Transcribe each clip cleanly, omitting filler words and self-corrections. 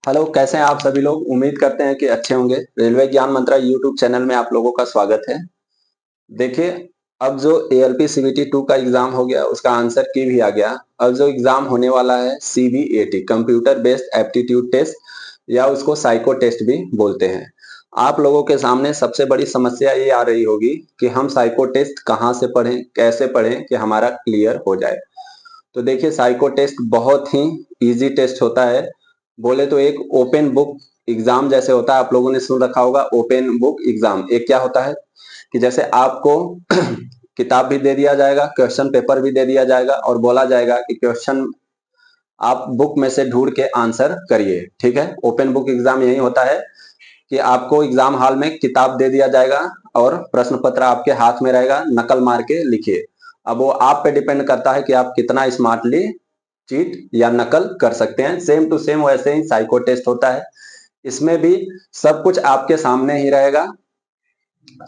Hello, कैसे हैं आप सभी लोग। उम्मीद करते हैं कि अच्छे होंगे। रेलवे ज्ञान मंत्रा यूट्यूब चैनल में आप लोगों का स्वागत है। देखिए, अब जो एएलपी सीबीटी 2 का एग्जाम हो गया, उसका आंसर की भी आ गया। अब जो एग्जाम होने वाला है CBAT, computer based aptitude test, या उसको साइको टेस्ट भी बोलते हैं। आप लोगों के सामने सबसे बड़ी समस्या ये आ रही होगी कि हम साइको टेस्ट कहाँ से पढ़ें, कैसे पढ़ें कि हमारा क्लियर हो जाए। तो देखिए, साइको टेस्ट बहुत ही इजी टेस्ट होता है। बोले तो एक ओपन बुक एग्जाम जैसे होता है। आप लोगों ने सुन रखा होगा ओपन बुक एग्जाम। एक क्या होता है कि जैसे आपको किताब भी दे दिया जाएगा, क्वेश्चन पेपर भी दे दिया जाएगा और बोला जाएगा कि क्वेश्चन आप बुक में से ढूंढ के आंसर करिए। ठीक है, ओपन बुक एग्जाम यही होता है कि आपको एग्जाम हॉल में किताब दे दिया जाएगा और प्रश्न पत्र आपके हाथ में रहेगा, नकल मार के लिखिए। अब वो आप पे डिपेंड करता है कि आप कितना स्मार्टली चीट या नकल कर सकते हैं। सेम टू सेम वैसे ही साइको टेस्ट होता है। इसमें भी सब कुछ आपके सामने ही रहेगा,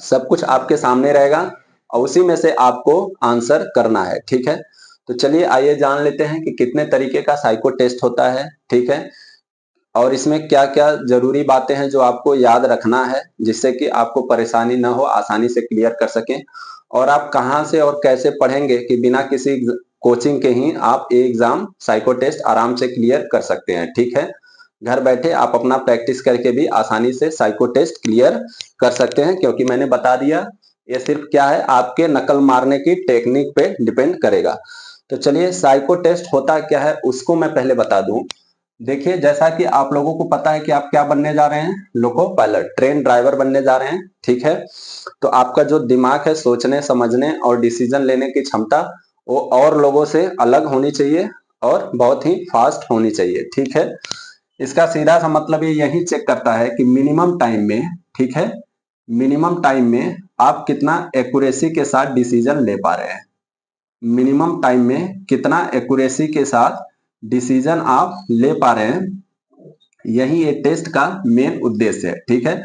सब कुछ आपके सामने रहेगा और उसी में से आपको आंसर करना है। ठीक है, तो चलिए आइए जान लेते हैं कि कितने तरीके का साइको टेस्ट होता है। ठीक है, और इसमें क्या क्या जरूरी बातें हैं जो आपको याद रखना है, जिससे कि आपको परेशानी ना हो, आसानी से क्लियर कर सकें। और आप कहाँ से और कैसे पढ़ेंगे कि बिना किसी कोचिंग के ही आप ये एग्जाम साइको टेस्ट आराम से क्लियर कर सकते हैं। ठीक है, घर बैठे आप अपना प्रैक्टिस करके भी आसानी से साइको टेस्ट क्लियर कर सकते हैं, क्योंकि मैंने बता दिया ये सिर्फ क्या है, आपके नकल मारने की टेक्निक पे डिपेंड करेगा। तो चलिए, साइको टेस्ट होता क्या है उसको मैं पहले बता दूं। देखिए, जैसा कि आप लोगों को पता है कि आप क्या बनने जा रहे हैं, लोको पायलट, ट्रेन ड्राइवर बनने जा रहे हैं। ठीक है, तो आपका जो दिमाग है, सोचने समझने और डिसीजन लेने की क्षमता, वो और लोगों से अलग होनी चाहिए और बहुत ही फास्ट होनी चाहिए। ठीक है, इसका सीधा सा मतलब ये यही चेक करता है कि मिनिमम टाइम में, ठीक है, मिनिमम टाइम में आप कितना एक्यूरेसी के साथ डिसीजन ले पा रहे हैं। मिनिमम टाइम में कितना एक्यूरेसी के साथ डिसीजन आप ले पा रहे हैं, यही ये टेस्ट का मेन उद्देश्य है। ठीक है,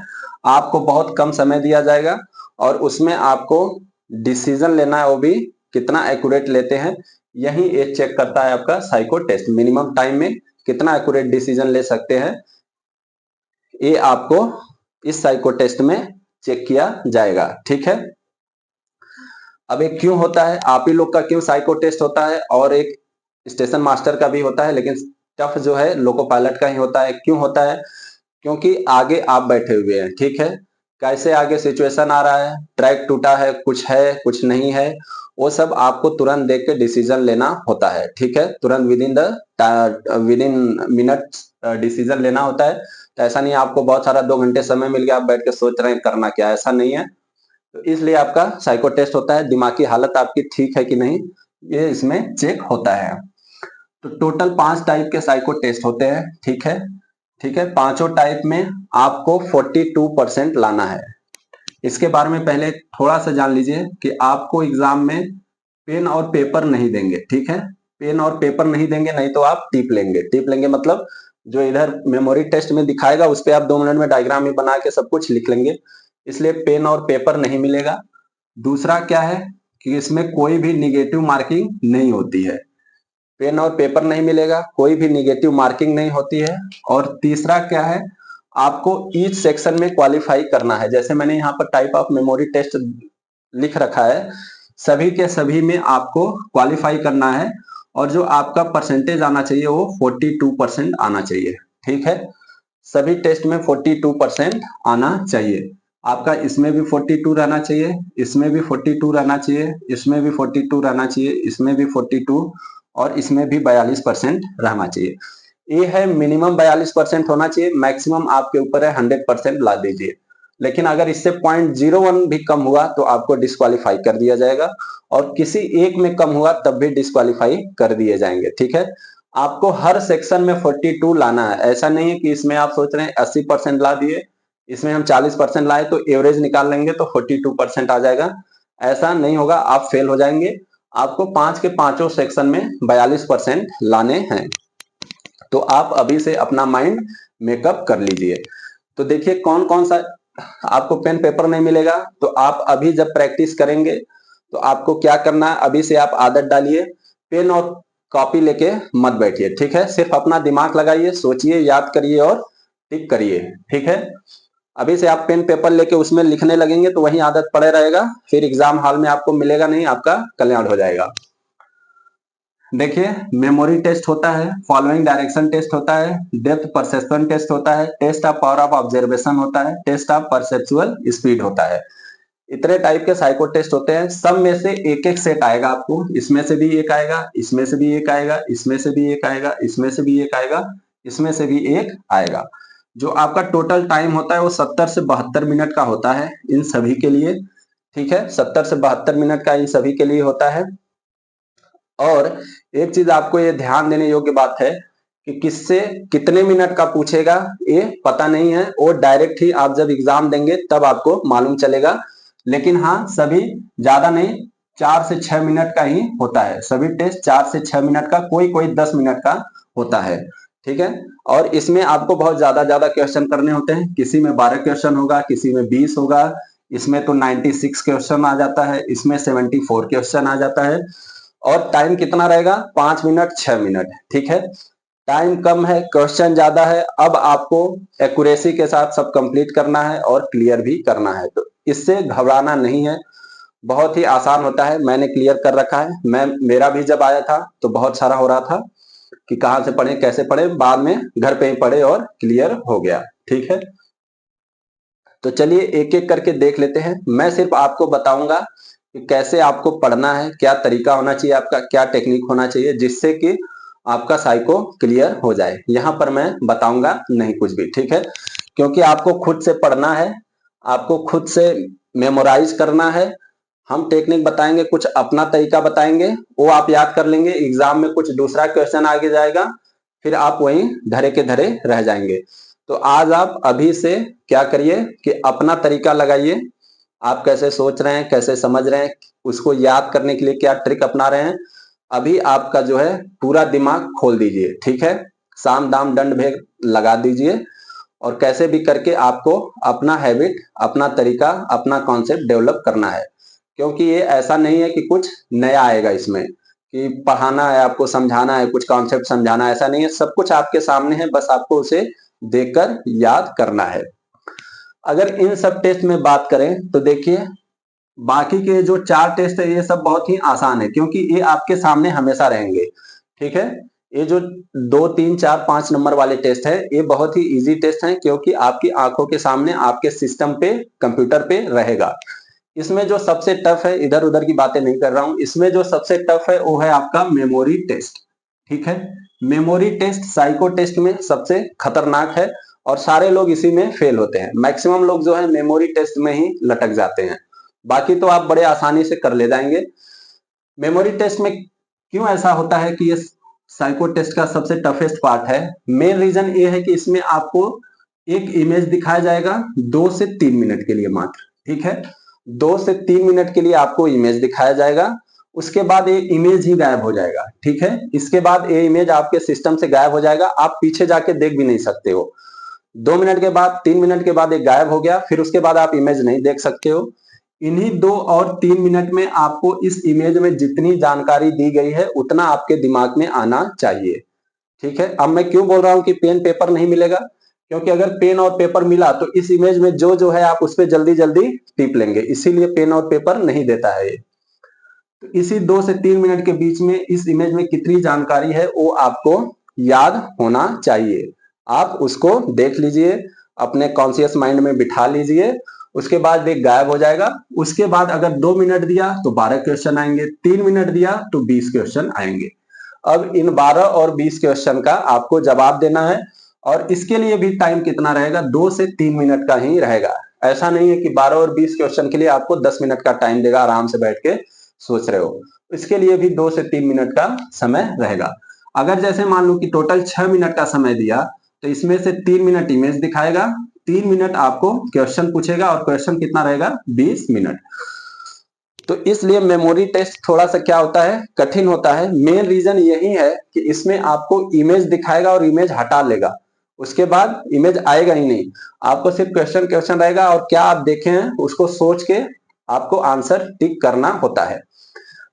आपको बहुत कम समय दिया जाएगा और उसमें आपको डिसीजन लेना है, वो भी कितना एक्यूरेट लेते हैं, यही ये चेक करता है आपका साइको टेस्ट। मिनिमम टाइम में कितना एक्यूरेट डिसीजन ले सकते हैं, ये आपको इस साइको टेस्ट में चेक किया जाएगा। ठीक है, अब एक क्यों होता है, आप ही लोग का क्यों साइको टेस्ट होता है, और एक स्टेशन मास्टर का भी होता है, लेकिन टफ जो है लोको पायलट का ही होता है। क्यों होता है? क्योंकि आगे आप बैठे हुए हैं। ठीक है, कैसे आगे सिचुएशन आ रहा है, ट्रैक टूटा है, कुछ नहीं है, वो सब आपको तुरंत देख के डिसीजन लेना होता है। ठीक है, तुरंत विद इन मिनट डिसीजन लेना होता है। तो ऐसा नहीं है आपको बहुत सारा 2 घंटे समय मिल गया, आप बैठ के सोच रहे हैं करना क्या है, ऐसा नहीं है। तो इसलिए आपका साइको टेस्ट होता है, दिमागी हालत आपकी ठीक है कि नहीं, ये इसमें चेक होता है। तो टोटल 5 टाइप के साइको टेस्ट होते हैं। ठीक है, ठीक है, पांचों टाइप में आपको 42% लाना है। इसके बारे में पहले थोड़ा सा जान लीजिए कि आपको एग्जाम में पेन और पेपर नहीं देंगे। ठीक है, पेन और पेपर नहीं देंगे, नहीं तो आप टिप लेंगे। टिप लेंगे मतलब जो इधर मेमोरी टेस्ट में दिखाएगा उस पर आप 2 मिनट में डायग्राम ही बना के सब कुछ लिख लेंगे, इसलिए पेन और पेपर नहीं मिलेगा। दूसरा क्या है कि इसमें कोई भी निगेटिव मार्किंग नहीं होती है। पेन और पेपर नहीं मिलेगा, कोई भी निगेटिव मार्किंग नहीं होती है। और तीसरा क्या है, आपको ईच सेक्शन में क्वालिफाई करना है। जैसे मैंने यहाँ पर टाइप ऑफ मेमोरी टेस्ट लिख रखा है, सभी के सभी में आपको क्वालिफाई करना है और जो आपका परसेंटेज आना चाहिए वो 42% आना चाहिए। ठीक है, सभी टेस्ट में 42% आना चाहिए। आपका इसमें भी 42 रहना चाहिए, इसमें भी 42 रहना चाहिए, इसमें भी 42 रहना चाहिए, इसमें भी 42 और इसमें भी 42% रहना चाहिए। ये है मिनिमम 42% होना चाहिए, मैक्सिमम आपके ऊपर है, 100% ला दीजिए। लेकिन अगर इससे 0.01 भी कम हुआ तो आपको डिस्क्वालीफाई कर दिया जाएगा, और किसी एक में कम हुआ तब भी डिस्क्वालीफाई कर दिए जाएंगे। ठीक है, आपको हर सेक्शन में 42 लाना है। ऐसा नहीं है कि इसमें आप सोच रहे हैं 80% ला दिए, इसमें हम 40% लाए तो एवरेज निकाल लेंगे तो 42% आ जाएगा। ऐसा नहीं होगा, आप फेल हो जाएंगे। आपको 5 के पांचों सेक्शन में 42% लाने हैं। तो आप अभी से अपना माइंड मेकअप कर लीजिए। तो देखिए, कौन कौन सा आपको पेन पेपर नहीं मिलेगा, तो आप अभी जब प्रैक्टिस करेंगे तो आपको क्या करना है, अभी से आप आदत डालिए। पेन और कॉपी लेके मत बैठिए, ठीक है। सिर्फ अपना दिमाग लगाइए, सोचिए, याद करिए और टिक करिए, ठीक है। अभी से आप पेन पेपर लेके उसमें लिखने लगेंगे तो वही आदत पड़े रहेगा, फिर एग्जाम हॉल में आपको मिलेगा नहीं, आपका कल्याण हो जाएगा। देखिए, मेमोरी टेस्ट होता है, फॉलोइंग डायरेक्शन टेस्ट होता है, डेप्थ परसेप्शन टेस्ट होता है, test of power of observation होता है, टेस्ट ऑफ परसेप्चुअल स्पीड होता है। इतने टाइप के साइको टेस्ट होते हैं। सब में से एक एक सेट आएगा आपको, इसमें से भी एक आएगा, इसमें से भी एक आएगा, इसमें से भी एक आएगा, इसमें से भी एक आएगा, इसमें से भी एक आएगा। जो आपका टोटल टाइम होता है वो 70 से 72 मिनट का होता है इन सभी के लिए, ठीक है। 70 से 72 मिनट का इन सभी के लिए होता है। और एक चीज आपको ये ध्यान देने योग्य बात है कि किससे कितने मिनट का पूछेगा ये पता नहीं है, और डायरेक्ट ही आप जब एग्जाम देंगे तब आपको मालूम चलेगा। लेकिन हाँ, सभी ज्यादा नहीं, 4 से 6 मिनट का ही होता है। सभी टेस्ट 4 से 6 मिनट का, कोई कोई 10 मिनट का होता है, ठीक है। और इसमें आपको बहुत ज्यादा ज्यादा क्वेश्चन करने होते हैं। किसी में 12 क्वेश्चन होगा, किसी में 20 होगा, इसमें तो 96 क्वेश्चन आ जाता है, इसमें 74 क्वेश्चन आ जाता है। और टाइम कितना रहेगा? 5 मिनट 6 मिनट, ठीक है। टाइम कम है, क्वेश्चन ज्यादा है, अब आपको एक्यूरेसी के साथ सब कंप्लीट करना है और क्लियर भी करना है। तो इससे घबराना नहीं है, बहुत ही आसान होता है। मैंने क्लियर कर रखा है। मेरा भी जब आया था तो बहुत सारा हो रहा था कि कहां से पढ़े कैसे पढ़े, बाद में घर पे ही पढ़े और क्लियर हो गया, ठीक है। तो चलिए एक एक करके देख लेते हैं। मैं सिर्फ आपको बताऊंगा कि कैसे आपको पढ़ना है, क्या तरीका होना चाहिए आपका, क्या टेक्निक होना चाहिए, जिससे कि आपका साइको क्लियर हो जाए। यहाँ पर मैं बताऊंगा नहीं कुछ भी, ठीक है। क्योंकि आपको खुद से पढ़ना है, आपको खुद से मेमोराइज करना है। हम टेक्निक बताएंगे, कुछ अपना तरीका बताएंगे, वो आप याद कर लेंगे। एग्जाम में कुछ दूसरा क्वेश्चन आगे जाएगा, फिर आप वहीं धरे के धरे रह जाएंगे। तो आज आप अभी से क्या करिए कि अपना तरीका लगाइए। आप कैसे सोच रहे हैं, कैसे समझ रहे हैं, उसको याद करने के लिए क्या ट्रिक अपना रहे हैं, अभी आपका जो है पूरा दिमाग खोल दीजिए, ठीक है। साम दाम दंड भेद लगा दीजिए, और कैसे भी करके आपको अपना हैबिट, अपना तरीका, अपना कॉन्सेप्ट डेवलप करना है। क्योंकि ये ऐसा नहीं है कि कुछ नया आएगा इसमें, कि पढ़ाना है आपको, समझाना है, कुछ कॉन्सेप्ट समझाना है, ऐसा नहीं है। सब कुछ आपके सामने है, बस आपको उसे देखकर याद करना है। अगर इन सब टेस्ट में बात करें तो देखिए, बाकी के जो 4 टेस्ट है ये सब बहुत ही आसान है, क्योंकि ये आपके सामने हमेशा रहेंगे, ठीक है। ये जो 2 3 4 5 नंबर वाले टेस्ट है ये बहुत ही इजी टेस्ट है, क्योंकि आपकी आंखों के सामने आपके सिस्टम पे, कंप्यूटर पे रहेगा। इसमें जो सबसे टफ है, इधर उधर की बातें नहीं कर रहा हूं, इसमें जो सबसे टफ है वो है आपका मेमोरी टेस्ट, ठीक है। मेमोरी टेस्ट साइको टेस्ट में सबसे खतरनाक है, और सारे लोग इसी में फेल होते हैं। मैक्सिमम लोग जो है मेमोरी टेस्ट में ही लटक जाते हैं, बाकी तो आप बड़े आसानी से कर ले जाएंगे। मेमोरी टेस्ट में क्यों ऐसा होता है कि ये साइको टेस्ट का सबसे टफेस्ट पार्ट है? मेन रीजन ये है कि इसमें आपको एक इमेज दिखाया जाएगा 2 से 3 मिनट के लिए मात्र, ठीक है। 2 से 3 मिनट के लिए आपको इमेज दिखाया जाएगा, उसके बाद ये इमेज ही गायब हो जाएगा, ठीक है। इसके बाद ये इमेज आपके सिस्टम से गायब हो जाएगा, आप पीछे जाके देख भी नहीं सकते हो। 2 मिनट के बाद, 3 मिनट के बाद ये गायब हो गया, फिर उसके बाद आप इमेज नहीं देख सकते हो। इन्हीं 2 और 3 मिनट में आपको इस इमेज में जितनी जानकारी दी गई है उतना आपके दिमाग में आना चाहिए, ठीक है। अब मैं क्यों बोल रहा हूं कि पेन पेपर नहीं मिलेगा, क्योंकि अगर पेन और पेपर मिला तो इस इमेज में जो जो है आप उस पर जल्दी जल्दी टिप लेंगे, इसीलिए पेन और पेपर नहीं देता है ये। तो इसी 2 से 3 मिनट के बीच में इस इमेज में कितनी जानकारी है वो आपको याद होना चाहिए। आप उसको देख लीजिए, अपने कॉन्शियस माइंड में बिठा लीजिए, उसके बाद एक गायब हो जाएगा। उसके बाद अगर 2 मिनट दिया तो 12 क्वेश्चन आएंगे, 3 मिनट दिया तो 20 क्वेश्चन आएंगे। अब इन 12 और 20 क्वेश्चन का आपको जवाब देना है, और इसके लिए भी टाइम कितना रहेगा? 2 से 3 मिनट का ही रहेगा। ऐसा नहीं है कि 12 और 20 क्वेश्चन के लिए आपको 10 मिनट का टाइम देगा, आराम से बैठ के सोच रहे हो। इसके लिए भी 2 से 3 मिनट का समय रहेगा। अगर जैसे मान लो कि टोटल 6 मिनट का समय दिया, तो इसमें से 3 मिनट इमेज दिखाएगा, 3 मिनट आपको क्वेश्चन पूछेगा, और क्वेश्चन कितना रहेगा? 20 मिनट। तो इसलिए मेमोरी टेस्ट थोड़ा सा क्या होता है, कठिन होता है। मेन रीजन यही है कि इसमें आपको इमेज दिखाएगा और इमेज हटा लेगा, उसके बाद इमेज आएगा ही नहीं। आपको सिर्फ क्वेश्चन क्वेश्चन रहेगा, और क्या आप देखे हैं उसको सोच के आपको आंसर टिक करना होता है।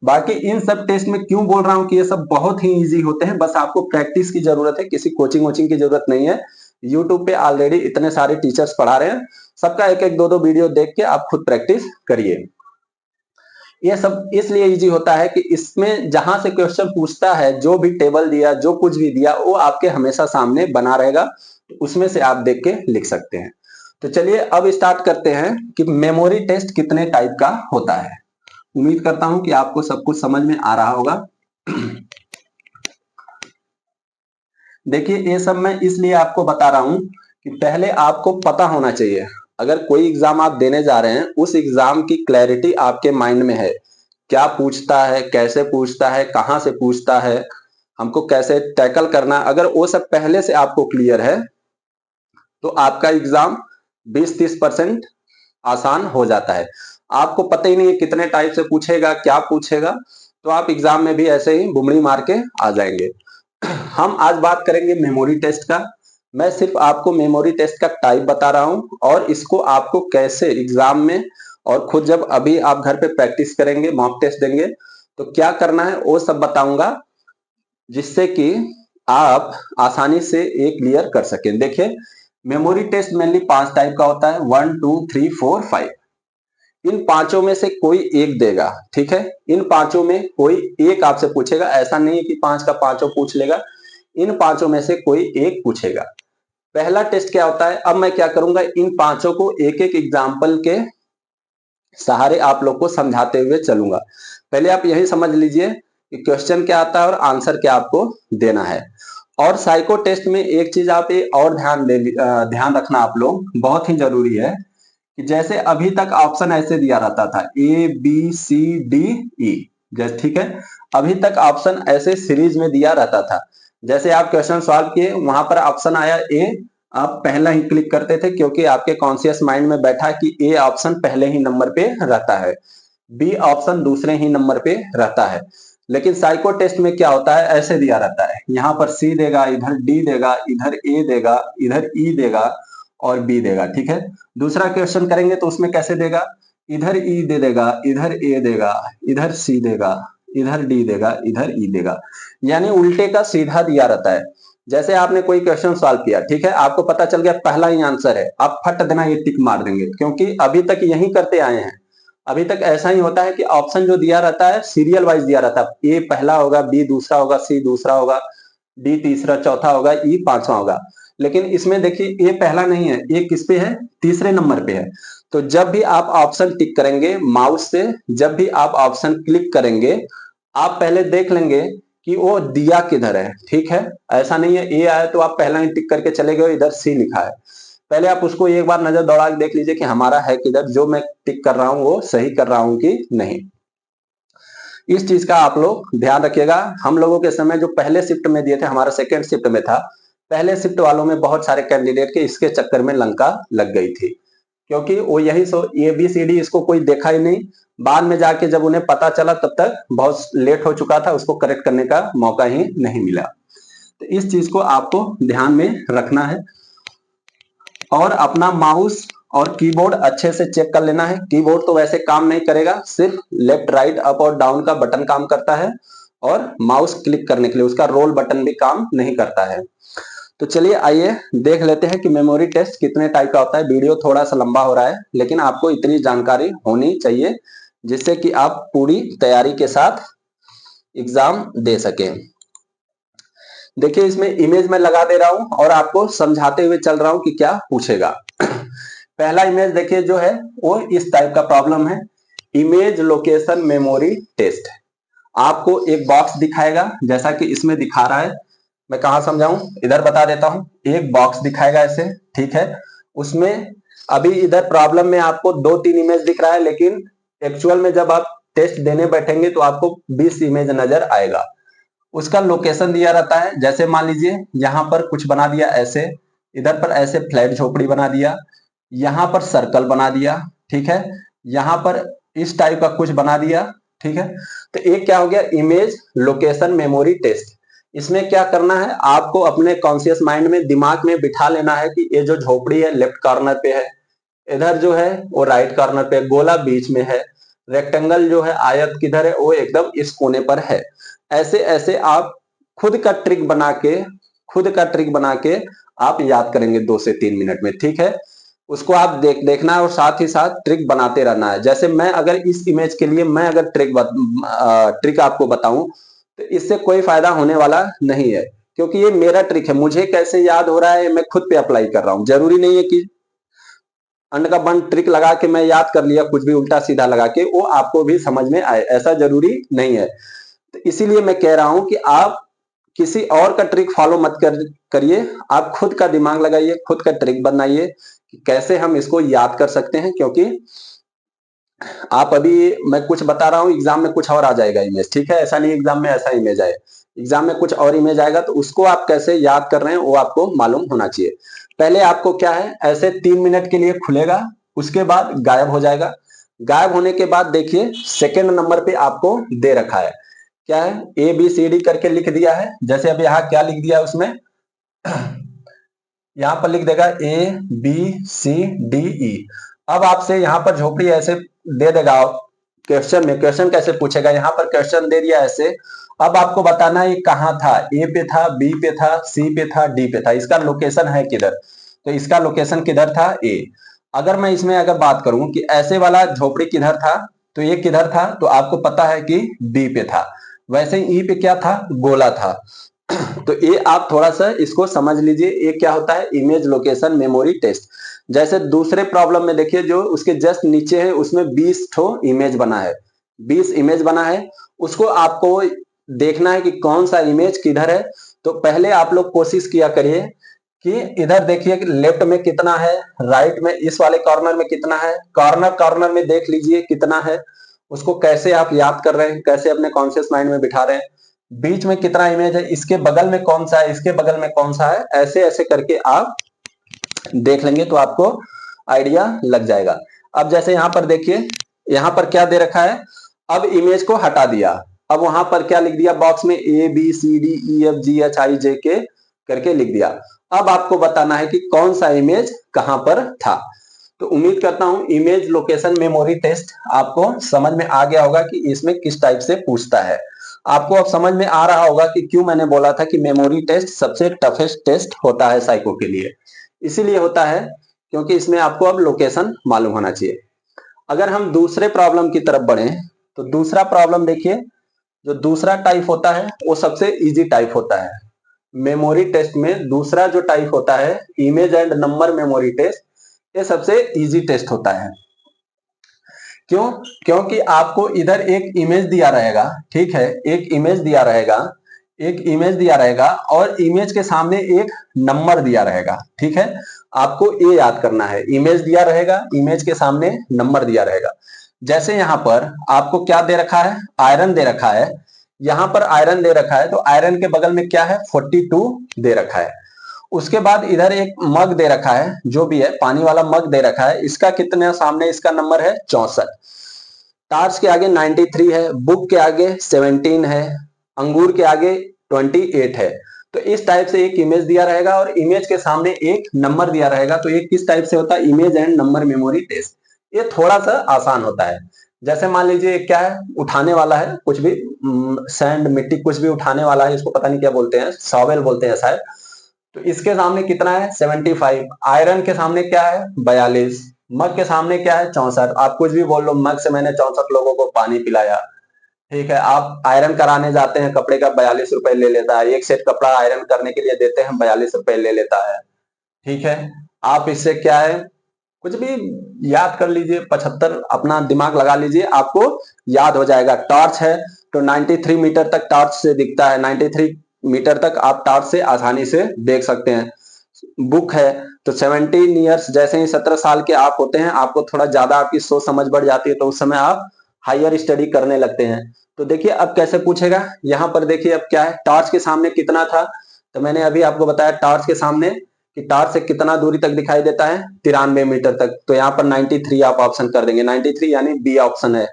बाकी इन सब टेस्ट में क्यों बोल रहा हूं कि ये सब बहुत ही इजी होते हैं, बस आपको प्रैक्टिस की जरूरत है, किसी कोचिंग वोचिंग की जरूरत नहीं है। यूट्यूब पे ऑलरेडी इतने सारे टीचर्स पढ़ा रहे हैं, सबका एक एक दो दो वीडियो देख के आप खुद प्रैक्टिस करिए। ये सब इसलिए इजी होता है कि इसमें जहां से क्वेश्चन पूछता है, जो भी टेबल दिया, जो कुछ भी दिया, वो आपके हमेशा सामने बना रहेगा, तो उसमें से आप देख के लिख सकते हैं। तो चलिए अब स्टार्ट करते हैं कि मेमोरी टेस्ट कितने टाइप का होता है। उम्मीद करता हूं कि आपको सब कुछ समझ में आ रहा होगा। देखिए ये सब मैं इसलिए आपको बता रहा हूं कि पहले आपको पता होना चाहिए, अगर कोई एग्जाम आप देने जा रहे हैं, उस एग्जाम की क्लैरिटी आपके माइंड में है, क्या पूछता है, कैसे पूछता है, कहां से पूछता है, हमको कैसे टैकल करना, अगर वो सब पहले से आपको क्लियर है तो आपका एग्जाम 20-30% आसान हो जाता है। आपको पता ही नहीं है कितने टाइप से पूछेगा, क्या पूछेगा, तो आप एग्जाम में भी ऐसे ही बुमड़ी मार के आ जाएंगे। हम आज बात करेंगे मेमोरी टेस्ट का। मैं सिर्फ आपको मेमोरी टेस्ट का टाइप बता रहा हूं, और इसको आपको कैसे एग्जाम में और खुद जब अभी आप घर पे प्रैक्टिस करेंगे, मॉक टेस्ट देंगे, तो क्या करना है वो सब बताऊंगा, जिससे कि आप आसानी से ये क्लियर कर सकें। देखिए मेमोरी टेस्ट मेनली 5 टाइप का होता है, 1 2 3 4 5। इन पांचों में से कोई एक देगा, ठीक है। इन पांचों में कोई एक आपसे पूछेगा, ऐसा नहीं है कि 5 का 5 पूछ लेगा, इन पांचों में से कोई एक पूछेगा। पहला टेस्ट क्या होता है, अब मैं क्या करूंगा, इन पांचों को एक एक एग्जाम्पल के सहारे आप लोग को समझाते हुए चलूंगा। पहले आप यही समझ लीजिए कि क्वेश्चन क्या आता है और आंसर क्या आपको देना है। और साइको टेस्ट में एक चीज आप ये और ध्यान रखना आप लोग, बहुत ही जरूरी है कि जैसे अभी तक ऑप्शन ऐसे दिया रहता था, ए बी सी डी ई, जैसे ठीक है, अभी तक ऑप्शन ऐसे सीरीज में दिया रहता था। जैसे आप क्वेश्चन सॉल्व किए, वहां पर ऑप्शन आया ए, आप पहला ही क्लिक करते थे, क्योंकि आपके कॉन्शियस माइंड में बैठा कि ए ऑप्शन पहले ही नंबर पे रहता है, बी ऑप्शन दूसरे ही नंबर पे रहता है। लेकिन साइको टेस्ट में क्या होता है, ऐसे दिया रहता है, यहाँ पर सी देगा, इधर डी देगा, इधर ए देगा, इधर ई देगा और बी देगा, ठीक है। दूसरा क्वेश्चन करेंगे तो उसमें कैसे देगा, इधर ई दे देगा, इधर ए देगा, इधर सी देगा, इधर डी देगा, इधर ई देगा, यानी उल्टे का सीधा दिया रहता है। जैसे आपने कोई क्वेश्चन सॉल्व किया, ठीक है, आपको पता चल गया पहला ही आंसर है, आप फट देना ये टिक मार देंगे, क्योंकि अभी तक यही करते आए हैं। अभी तक ऐसा ही होता है कि ऑप्शन जो दिया रहता है सीरियल वाइज दिया रहता है, ए पहला होगा, बी दूसरा होगा, सी दूसरा होगा, डी तीसरा चौथा होगा, ई पांचवा होगा। लेकिन इसमें देखिए ए पहला नहीं है, ए किस पे है, तीसरे नंबर पे है। तो जब भी आप ऑप्शन टिक करेंगे माउस से, जब भी आप ऑप्शन क्लिक करेंगे, आप पहले देख लेंगे कि वो दिया किधर है, ठीक है। ऐसा नहीं है ए आया तो आप पहला ही टिक करके चले गए, इधर सी लिखा है। पहले आप उसको एक बार नजर दौड़ा के देख लीजिए कि हमारा है किधर, जो मैं टिक कर रहा हूं वो सही कर रहा हूं कि नहीं। इस चीज का आप लोग ध्यान रखिएगा। हम लोगों के समय जो पहले शिफ्ट में दिए थे, हमारा सेकेंड शिफ्ट में था, पहले शिफ्ट वालों में बहुत सारे कैंडिडेट के इसके चक्कर में लंका लग गई थी, क्योंकि वो यही सो ए बी सी डी इसको कोई देखा ही नहीं। बाद में जाके जब उन्हें पता चला तब तक बहुत लेट हो चुका था, उसको करेक्ट करने का मौका ही नहीं मिला। तो इस चीज को आपको ध्यान में रखना है, और अपना माउस और कीबोर्ड अच्छे से चेक कर लेना है। कीबोर्ड तो वैसे काम नहीं करेगा, सिर्फ लेफ्ट राइट अप और डाउन का बटन काम करता है, और माउस क्लिक करने के लिए उसका रोल बटन भी काम नहीं करता है। तो चलिए आइए देख लेते हैं कि मेमोरी टेस्ट कितने टाइप का होता है। वीडियो थोड़ा सा लंबा हो रहा है, लेकिन आपको इतनी जानकारी होनी चाहिए जिससे कि आप पूरी तैयारी के साथ एग्जाम दे सकें। देखिए इसमें इमेज मैं लगा दे रहा हूं और आपको समझाते हुए चल रहा हूं कि क्या पूछेगा। पहला इमेज देखिए जो है वो इस टाइप का प्रॉब्लम है, इमेज लोकेशन मेमोरी टेस्ट। आपको एक बॉक्स दिखाएगा, जैसा कि इसमें दिखा रहा है, मैं कहा समझाऊं, इधर बता देता हूं। एक बॉक्स दिखाएगा ऐसे, ठीक है, उसमें अभी इधर प्रॉब्लम में आपको 2-3 इमेज दिख रहा है, लेकिन एक्चुअल में जब आप टेस्ट देने बैठेंगे तो आपको 20 इमेज नजर आएगा। उसका लोकेशन दिया रहता है, जैसे मान लीजिए यहां पर कुछ बना दिया ऐसे, इधर पर ऐसे फ्लैट झोपड़ी बना दिया, यहां पर सर्कल बना दिया, ठीक है, यहां पर इस टाइप का कुछ बना दिया, ठीक है। तो एक क्या हो गया, इमेज लोकेशन मेमोरी टेस्ट। इसमें क्या करना है, आपको अपने कॉन्शियस माइंड में, दिमाग में बिठा लेना है कि ये जो झोपड़ी है लेफ्ट कॉर्नर पे है, इधर जो है वो राइट कॉर्नर पे, गोला बीच में है, रेक्टेंगल जो है, आयत किधर है, वो एकदम इस कोने पर है। ऐसे ऐसे आप खुद का ट्रिक बना के आप याद करेंगे 2 से 3 मिनट में, ठीक है। उसको आप देखना है और साथ ही साथ ट्रिक बनाते रहना है। जैसे मैं अगर इस इमेज के लिए मैं अगर ट्रिक आपको बताऊं तो इससे कोई फायदा होने वाला नहीं है, क्योंकि ये मेरा ट्रिक है, मुझे कैसे याद हो रहा है मैं खुद पे अप्लाई कर रहा हूं। जरूरी नहीं है कि अंड का बंद ट्रिक लगा के मैं याद कर लिया, कुछ भी उल्टा सीधा लगा के वो आपको भी समझ में आए, ऐसा जरूरी नहीं है। तो इसीलिए मैं कह रहा हूं कि आप किसी और का ट्रिक फॉलो मत करिए, आप खुद का दिमाग लगाइए, खुद का ट्रिक बनाइए कि कैसे हम इसको याद कर सकते हैं। क्योंकि आप अभी मैं कुछ बता रहा हूं, एग्जाम में कुछ और आ जाएगा इमेज, ठीक है। ऐसा नहीं एग्जाम में ऐसा इमेज आए, एग्जाम में कुछ और इमेज आएगा, तो उसको आप कैसे याद कर रहे हैं वो आपको मालूम होना चाहिए। पहले आपको क्या है, ऐसे 3 मिनट के लिए खुलेगा, उसके बाद गायब हो जाएगा। गायब होने के बाद देखिए सेकेंड नंबर पे आपको दे रखा है, क्या है, ए बी सी डी करके लिख दिया है। जैसे अब यहाँ क्या लिख दिया है उसमें यहाँ पर लिख देगा ए बी सी डी ई। अब आपसे यहाँ पर झोपड़ी ऐसे दे देगा क्वेश्चन में, क्वेश्चन कैसे पूछेगा, यहाँ पर क्वेश्चन दे दिया ऐसे। अब आपको बताना है ये कहाँ था, ए पे था, बी पे था, सी पे था, डी पे था, इसका लोकेशन है किधर, तो इसका लोकेशन किधर था, ए। अगर मैं इसमें अगर बात करूं कि ऐसे वाला झोपड़ी किधर था, तो ये किधर था, तो आपको पता है कि बी पे था। वैसे ही ई पे क्या था, गोला था। तो ये आप थोड़ा सा इसको समझ लीजिए, ये क्या होता है, इमेज लोकेशन मेमोरी टेस्ट। जैसे दूसरे प्रॉब्लम में देखिए जो उसके जस्ट नीचे है उसमें 20 ठो इमेज बना है, 20 इमेज बना है, उसको आपको देखना है कि कौन सा इमेज किधर है। तो पहले आप लोग कोशिश किया करिए कि इधर देखिए कि लेफ्ट में कितना है, राइट में इस वाले कॉर्नर में कितना है, कॉर्नर में देख लीजिए कितना है, उसको कैसे आप याद कर रहे हैं, कैसे अपने कॉन्शियस माइंड में बिठा रहे हैं। बीच में कितना इमेज है, इसके बगल में कौन सा है, इसके बगल में कौन सा है, ऐसे ऐसे करके आप देख लेंगे तो आपको आइडिया लग जाएगा। अब जैसे यहाँ पर देखिए, यहाँ पर क्या दे रखा है, अब इमेज को हटा दिया, अब वहां पर क्या लिख दिया बॉक्स में, A B C D E F G H I J K करके लिख दिया। अब आपको बताना है कि कौन सा इमेज कहां पर था। तो उम्मीद करता हूं इमेज लोकेशन मेमोरी टेस्ट आपको समझ में आ गया होगा कि इसमें किस टाइप से पूछता है। आपको अब समझ में आ रहा होगा कि क्यों मैंने बोला था कि मेमोरी टेस्ट सबसे टफेस्ट टेस्ट होता है साइको के लिए। इसीलिए होता है क्योंकि इसमें आपको अब लोकेशन मालूम होना चाहिए। अगर हम दूसरे प्रॉब्लम की तरफ बढ़े तो दूसरा प्रॉब्लम देखिए, जो दूसरा टाइप होता है वो सबसे इजी टाइप होता है मेमोरी टेस्ट में। दूसरा जो टाइप होता है image and number memory test, ये सबसे इजी टेस्ट होता है। क्यों? क्योंकि आपको इधर एक इमेज दिया रहेगा, ठीक है, एक इमेज दिया रहेगा और इमेज के सामने एक नंबर दिया रहेगा, ठीक है। आपको ये याद करना है, इमेज दिया रहेगा, इमेज के सामने नंबर दिया रहेगा। जैसे यहाँ पर आपको क्या दे रखा है, आयरन दे रखा है, यहाँ पर आयरन दे रखा है, तो आयरन के बगल में क्या है, 42 दे रखा है। उसके बाद इधर एक मग दे रखा है, जो भी है पानी वाला मग दे रखा है, इसका कितने सामने इसका नंबर है 64। टार्च के आगे 93 है, बुक के आगे 17 है, अंगूर के आगे 28 है। तो इस टाइप से एक इमेज दिया रहेगा और इमेज के सामने एक नंबर दिया रहेगा। तो ये किस टाइप से होता है, image and number memory test. ये थोड़ा सा आसान होता है। जैसे मान लीजिए क्या है, उठाने वाला है कुछ भी, सैंड मिट्टी कुछ भी उठाने वाला है, इसको पता नहीं क्या बोलते हैं, शॉवेल बोलते हैं शायद। तो इसके सामने कितना है 75, आयरन के सामने क्या है 42, मग के सामने क्या है 64। आप कुछ भी बोल लो, मग से मैंने 64 लोगों को पानी पिलाया, ठीक है। आप आयरन कराने जाते हैं, कपड़े का 42 रुपए ले लेता है, एक सेट कपड़ा आयरन करने के लिए देते हैं 42 रुपए ले लेता है, ठीक है। आप इससे क्या है, कुछ भी याद कर लीजिए, 75 अपना दिमाग लगा लीजिए, आपको याद हो जाएगा। टॉर्च है तो 93 मीटर तक टॉर्च से दिखता है, 93 मीटर तक आप टॉर्च से आसानी से देख सकते हैं। बुक है तो 17 ईयर्स, जैसे ही 17 साल के आप होते हैं, आपको थोड़ा ज्यादा आपकी सोच समझ बढ़ जाती है, तो उस समय आप हायर स्टडी करने लगते हैं। तो देखिए अब कैसे पूछेगा, यहाँ पर देखिए अब क्या है, टॉर्च के सामने कितना था, तो मैंने अभी आपको बताया टॉर्च के सामने कि टॉर्च से कितना दूरी तक दिखाई देता है 93 मीटर तक। तो यहाँ पर 93 आप ऑप्शन कर देंगे, 93 यानी बी ऑप्शन है।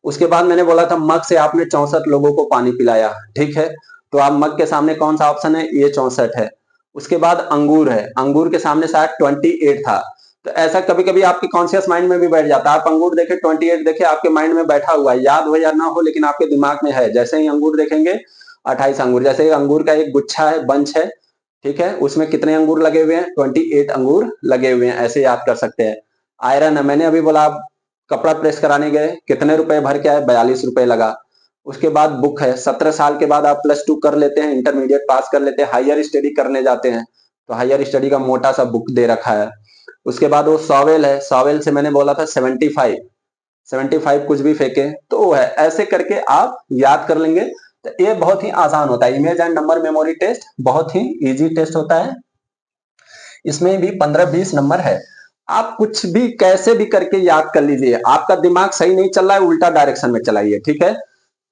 उसके बाद मैंने बोला था मग से आपने 64 लोगों को पानी पिलाया, ठीक है। तो आप मग के सामने कौन सा ऑप्शन है, ये 64 है। उसके बाद अंगूर है, अंगूर के सामने शायद 28 था, तो ऐसा कभी कभी आपके कॉन्शियस माइंड में भी बैठ जाता है। आप अंगूर देखे 28 देखे, आपके माइंड में बैठा हुआ है, याद हो या ना हो लेकिन आपके दिमाग में है। जैसे ही अंगूर देखेंगे 28 अंगूर, जैसे अंगूर का एक गुच्छा है, बंच है, ठीक है, उसमें कितने अंगूर लगे हुए हैं, 28 अंगूर लगे हुए हैं, ऐसे याद कर सकते हैं। आयरन है, मैंने अभी बोला आप कपड़ा प्रेस कराने गए, कितने रुपए भर के आए, 42 रुपए लगा। उसके बाद बुक है, 17 साल के बाद आप +2 कर लेते हैं, इंटरमीडिएट पास कर लेते हैं, हायर स्टडी करने जाते हैं, तो हायर स्टडी का मोटा सा बुक दे रखा है। उसके बाद वो सॉवेल है, सॉवेल से मैंने बोला था 75 कुछ भी फेंके तो वो है। ऐसे करके आप याद कर लेंगे, तो ये बहुत ही आसान होता है। Image and number memory test बहुत ही इजी टेस्ट होता है, इसमें भी 15-20 नंबर है। आप कुछ भी कैसे भी करके याद कर लीजिए। आपका दिमाग सही नहीं चल रहा है, उल्टा डायरेक्शन में चलाइए, ठीक है।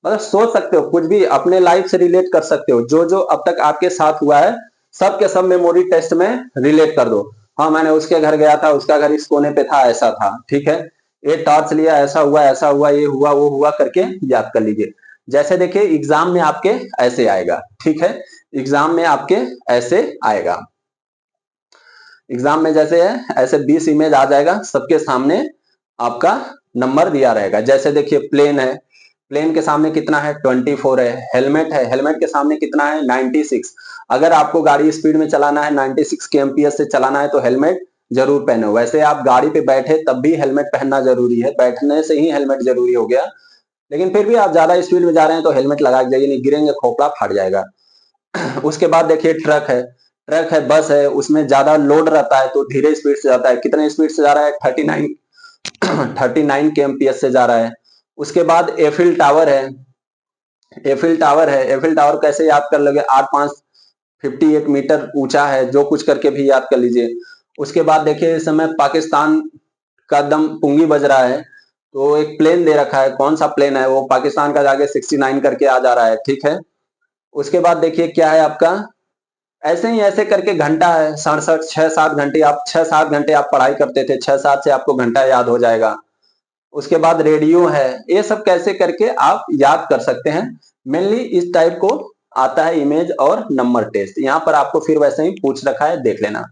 मतलब सोच सकते हो, कुछ भी अपने लाइफ से रिलेट कर सकते हो, जो जो अब तक आपके साथ हुआ है सब के सब मेमोरी टेस्ट में रिलेट कर दो। हाँ, मैंने उसके घर गया था, उसका घर इस कोने पे था, ऐसा था, ठीक है, ये टॉर्च लिया, ऐसा हुआ, ये हुआ, वो हुआ करके याद कर लीजिए। जैसे देखिए एग्जाम में आपके ऐसे आएगा, ठीक है, एग्जाम में आपके ऐसे आएगा, एग्जाम में जैसे है ऐसे 20 इमेज आ जाएगा, सबके सामने आपका नंबर दिया रहेगा। जैसे देखिए प्लेन है, प्लेन के सामने कितना है, 24 है। हेलमेट है, हेलमेट के सामने कितना है, 96। अगर आपको गाड़ी स्पीड में चलाना है, 96 के एमपीएस से चलाना है तो हेलमेट जरूर पहनो। वैसे आप गाड़ी पे बैठे तब भी हेलमेट पहनना जरूरी है, बैठने से ही हेलमेट जरूरी हो गया, लेकिन फिर भी आप ज्यादा स्पीड में जा रहे हैं तो हेलमेट लगा के जाइए, नहीं गिरेंगे खोपड़ा फाट जाएगा। उसके बाद देखिए ट्रक है, ट्रक है, बस है, उसमें ज्यादा लोड रहता है तो धीरे स्पीड से जाता है। कितने स्पीड से जा रहा है, 39 के एमपीएस से जा रहा है। उसके बाद एफिल टावर है, एफिल टावर है, एफिल टावर कैसे याद कर लोगे, 8.5 58 मीटर ऊंचा है, जो कुछ करके भी याद कर लीजिए। उसके बाद देखिए इस समय पाकिस्तान का दम पुंगी बज रहा है, तो एक प्लेन दे रखा है, कौन सा प्लेन है, वो पाकिस्तान का जाके 69 करके आ जा रहा है, ठीक है। उसके बाद देखिए क्या है आपका, ऐसे ही ऐसे करके घंटा है, 67 6-7 घंटे, आप 6-7 घंटे आप पढ़ाई करते थे, 6-7 से आपको घंटा याद हो जाएगा। उसके बाद रेडियो है, ये सब कैसे करके आप याद कर सकते हैं। मेनली इस टाइप को आता है इमेज और नंबर टेस्ट, यहाँ पर आपको फिर वैसे ही पूछ रखा है, देख लेना।